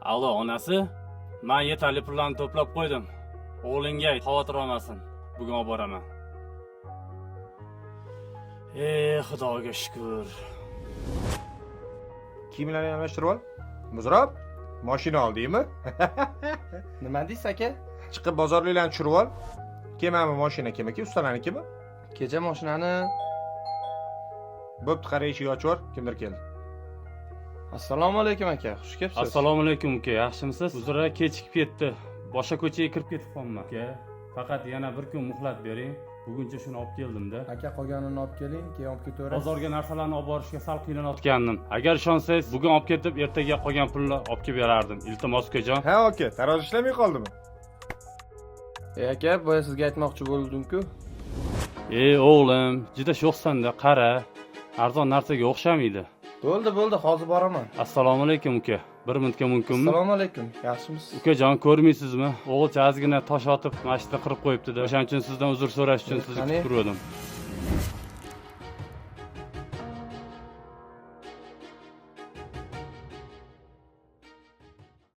Allo, onasi. Men yetarli pullarni to'plab qo'ydim. O'g'lingga xavotir olmasin. Bugun olib boraman. Xudoga shukr. Kiyimlarni almashtirib ol. Muzrob, mashina oldingmi? Nima deysiz aka? Chiqib bozorliklarni tushirib ol. Kemami mashina kimiki? Ustalarnikimi? Kecha mashinani. Bo'pti, qara eshik ochib yubor, kimdir keldi. Assalomu alaykum aka, xush kelibsiz. Assalomu alaykum uka, yaxshimisiz? Uzr, kechikib ketdi. Boshqa ko'chaga kirib ketib qolman. Uka, faqat yana bir kun muhlat bering. Buguncha shuni olib keldim-da. Aka qolganini olib keling, keyin olib ketaverasiz. Bozorga narsalarni olib borishga sal qiynalotgandim. Agar ishonsangiz, bugun olib ketib, ertaga qolgan pulni olib kelib berardim. Iltimos ukajon. Ha, aka, tarozi ishlamay qoldimi? Aka, boya sizga aytmoqchi bo'ldim-ku. O'g'lim, juda sho'xsan-da, qara. Arzon narsaga o'xshamaydi. Bo'ldi, hozir boraman. Assalomu alaykum uka. Bir minutga mumkinmi? Assalomu alaykum. Yaxshimisiz? Ukajon, ko'rmaysizmi? O'g'ilcha ozgina tosh otib, mashina qirib qo'yibdi-da. O'shaning uchun sizdan uzr so'rash uchun sizni kutib turgandim.